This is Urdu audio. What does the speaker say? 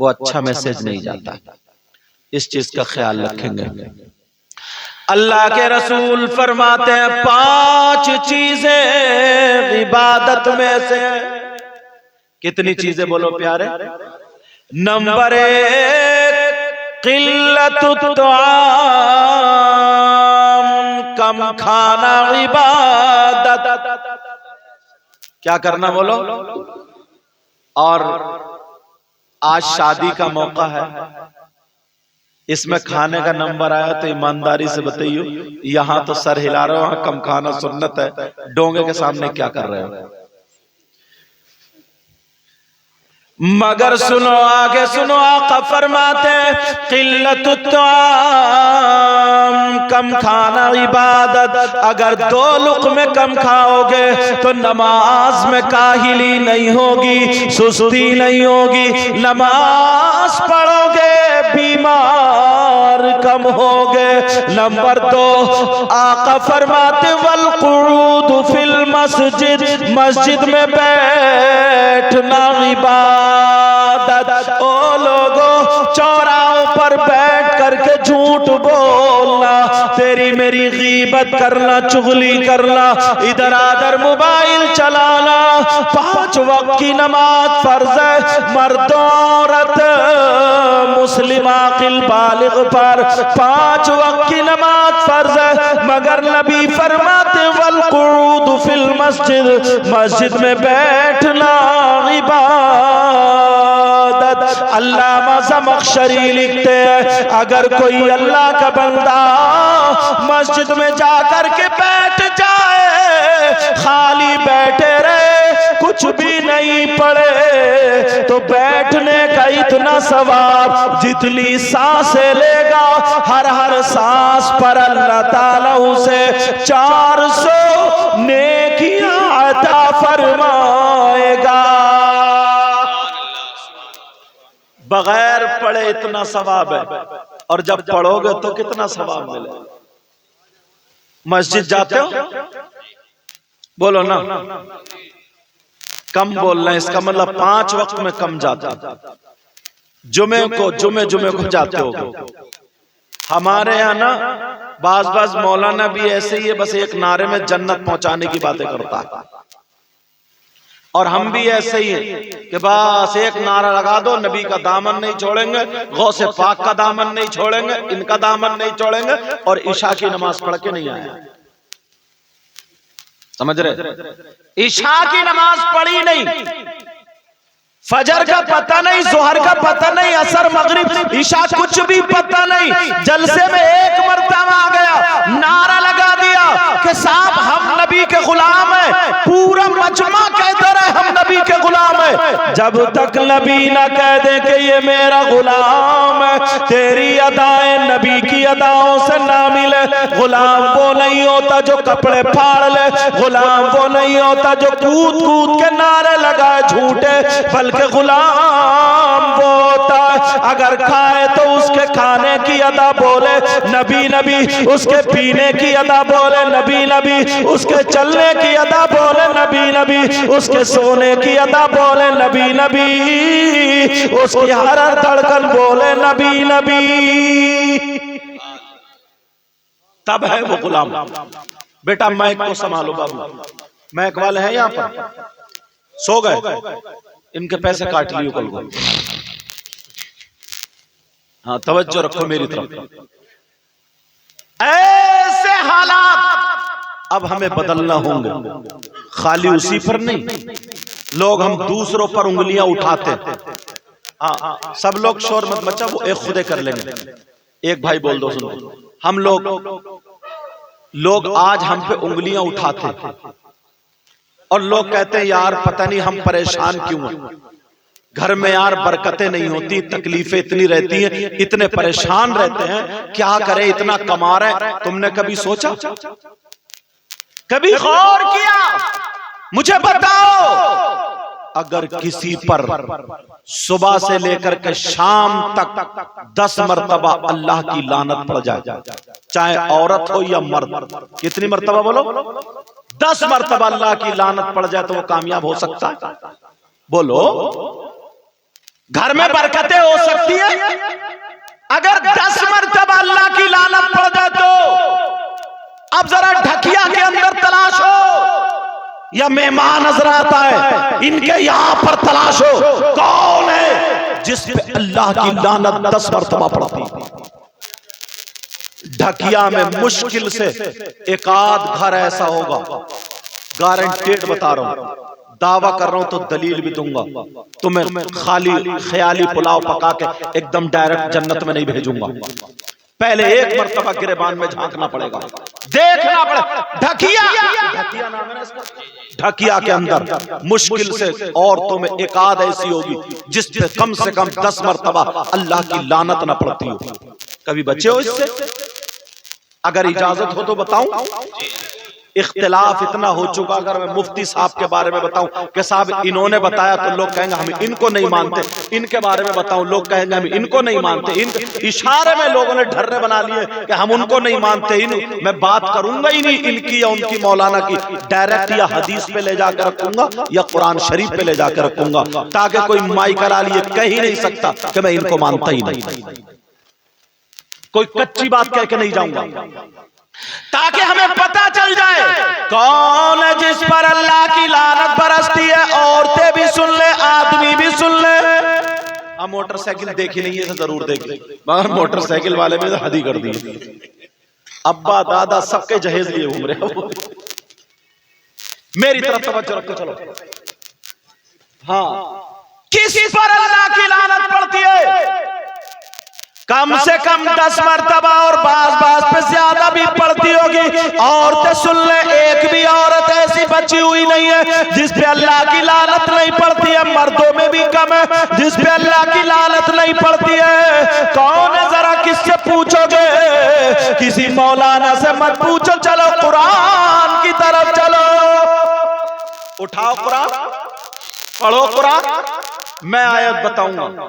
وہ اچھا میسج نہیں جاتا. اس چیز کا خیال رکھیں گے. اللہ کے رسول فرماتے ہیں 5 چیزیں عبادت میں سے. کتنی چیزیں بولو پیارے؟ نمبر 1 قلت الطعام، کم کھانا عبادت. کیا کرنا بولو؟ اور آج شادی کا موقع ہے، اس میں کھانے کا نمبر آیا تو ایمانداری سے بتائیو، یہاں تو سر ہلا رہے ہو، وہاں کم کھانا سنت ہے. ڈونگے کے سامنے کیا کر رہے ہو؟ مگر سنو آگے سنو، آقا فرماتے ہیں قلت الطعام، کم کھانا عبادت. اگر 2 لقمے کم کھاؤ گے تو نماز میں کاہلی نہیں ہوگی، سستی نہیں ہوگی. نماز پڑھو گے بیمار کم ہوگے. نمبر 2 آقا فرماتے والقعود فی المسجد، مسجد میں بیٹھنا عبادت. او لوگوں، چوراہوں پر بیٹھ کر کے جھوٹ بولنا، تیری میری غیبت کرنا، چغلی کرنا، ادھر ادھر موبائل چلانا. 5 وقت کی نماز فرض ہے مرد عورت مسلم عاقل بالغ پر. 5 وقت کی نماز فرض ہے، مگر نبی فرماتے والقعود فی المسجد، مسجد میں بیٹھنا عبادت. علامہ زمخشری لکھتے ہیں اگر کوئی اللہ کا بندہ مسجد میں جا کر کے بیٹھ جائے، خالی بیٹھے رہے، کچھ بھی نہیں پڑے، تو بیٹھنے کا اتنا ثواب جتنی سانسیں لے گا، ہر سانس پر اللہ تعالیٰ اسے 400 نیکیاں عطا فرمائے گا. بغیر پڑھے اتنا ثواب ہے، اور جب پڑھو گے تو کتنا ثواب ملے. مسجد جاتے ہو؟ بولو نا. کم بولنا، اس کا مطلب 5 وقت میں کم جاتے ہو. جمعے کو جاتے ہو. ہمارے یہاں نا بعض مولانا بھی ایسے ہی ہے، بس ایک نعرے میں جنت پہنچانے کی باتیں کرتا ہے. اور ہم بھی ایسے ہی ہیں کہ بس ایک نعرہ لگا دو، نبی کا دامن نہیں چھوڑیں گے، غوث پاک کا دامن نہیں چھوڑیں گے، ان کا دامن نہیں چھوڑیں گے، اور عشاء کی نماز پڑھ کے نہیں آیا. سمجھ رہے؟ عشاء کی نماز پڑھی نہیں، فجر کا پتہ نہیں، ظہر کا پتہ نہیں، عصر مغرب عشاء کچھ بھی پتہ نہیں. جلسے میں ایک مرتبہ آ گیا، نعرہ لگا دیا کہ صاحب ہم نبی کے غلام ہیں. پورا مجمع کہتا رہے ہم نبی کے غلام ہیں. جب تک نبی نہ کہہ دے کہ یہ میرا غلام ہے، تیری ادائیں نبی کی اداؤں سے نہ ملے. غلام وہ نہیں ہوتا جو کپڑے پھاڑ لے، غلام وہ نہیں ہوتا جو کود کود کے نعرے لگائے جھوٹے، بلکہ غلام وہ ہوتا ہے اگر کھائے تو اس کے کھانے کی ادا بولے نبی نبی، اس کے پینے کی ادا بولے نبی نبی، اس کے چلنے کی ادا بولے نبی نبی، اس کے سونے کی ادا بولے نبی نبی، اس کی ہر دھڑکن بولے نبی نبی. تب ہے وہ غلام. بیٹا مائک کو سنبھالو بابو، مائک والے ہیں یہاں پر؟ سو گئے؟ ان کے پیسے کاٹ لیو کل کو. ہاں توجہ رکھو میری طرف. ایسے حالات اب ہمیں بدلنا ہوں گے، خالی اسی پر نہیں. لوگ ہم دوسروں پر انگلیاں اٹھاتے ہیں. سب لوگ شور مت مچا، وہ ایک خودے کر لیں گے. ایک بھائی بول دو سنو. ہم لوگ آج ہم پہ انگلیاں اٹھاتے ہیں، اور لوگ کہتے ہیں یار پتہ نہیں ہم پریشان کیوں ہیں، گھر میں یار برکتیں نہیں ہوتی، تکلیفیں اتنی رہتی ہیں، اتنے پریشان رہتے ہیں، کیا کریں اتنا کما رہے ہیں. تم نے کبھی سوچا، کبھی غور کیا؟ مجھے بتاؤ اگر کسی پر صبح سے لے کر کے شام تک 10 مرتبہ اللہ کی لعنت پڑ جائے، چاہے عورت ہو یا مرد، کتنی مرتبہ بولو؟ 10 مرتبہ اللہ کی لعنت پڑ جائے تو وہ کامیاب ہو سکتا ہے؟ بولو. گھر میں برکتیں ہو سکتی ہیں اگر 10 مرتبہ اللہ کی لعنت پڑ جائے تو۔ اب ذرا ڈھکیا کے اندر تلاش ہو یا مہمان حضرات آئے ان کے یہاں پر تلاش ہو، کون ہے جس پہ اللہ کی لعنت 10 مرتبہ پڑتی؟ ڈھکیا میں مشکل سے ایک آدھ گھر ایسا ہوگا، گارنٹیڈ بتا رہا ہوں، دعویٰ کر رہا ہوں تو دلیل بھی دوں گا، تمہیں خیالی پلاؤ پکا کے ایک دم ڈائریکٹ جنت میں نہیں بھیجوں گا، پہلے ایک مرتبہ گریبان میں جھانکنا پڑے گا، دیکھنا پڑے گا۔ ڈھکیا نام ہے نا اس کا، ڈھکیا کے اندر مشکل سے عورتوں میں ایک آدھ ایسی ہوگی جس پہ کم سے کم 10 مرتبہ اللہ کی لعنت نہ پڑتی ہو۔ کبھی بچے ہو اس سے؟ اگر اجازت ہو تو بتاؤں، اختلاف اتنا ہو چکا، اگر میں مفتی صاحب کے بارے میں بتاؤں کہ صاحب انہوں نے بتایا تو لوگ کہیں گے ہم ان کو نہیں مانتے، ان کے بارے میں بتاؤں لوگ کہیں گے ہم ان کو نہیں مانتے، اشارے میں لوگوں نے ڈھرے بنا لیے کہ ہم ان کو نہیں مانتے، میں بات کروں گا ہی نہیں ان کی یا ان کی مولانا کی، ڈائریکٹ یا حدیث پہ لے جا کر رکھوں گا یا قرآن شریف پہ لے جا کر رکھوں گا، تاکہ کوئی مائی کرا لیے کہہ ہی نہیں سکتا کہ میں ان کو مانتا ہی نہیں، کوئی کچی بات کہہ کے نہیں جاؤں گا، تاکہ ہمیں پتہ چل جائے کون ہے جس پر اللہ کی لعنت برستی ہے۔ عورتیں بھی سن لے، آدمی بھی سن لے۔ ہم موٹر سائیکل دیکھی نہیں ہے، ضرور دیکھی، مگر موٹر سائیکل والے میں حدی کر دی، ابا دادا سب کے جہیز لیے گھوم رہے۔ میری طرف توجہ رکھو، چلو ہاں، کس پر اللہ کی لعنت پڑتی ہے؟ کم سے کم 10 مرتبہ اور بعض پہ زیادہ بھی پڑتی ہوگی۔ عورتیں سن لیں، ایک بھی عورت ایسی بچی ہوئی نہیں ہے جس پہ اللہ کی لعنت نہیں پڑتی ہے، مردوں میں بھی کم ہے جس پہ اللہ کی لعنت نہیں پڑتی ہے۔ کون ہے ذرا کس سے پوچھو گے؟ کسی مولانا سے مت پوچھو، چلو قرآن کی طرف چلو، اٹھاؤ قرآن، پڑھو قرآن، میں آیت بتاؤں گا،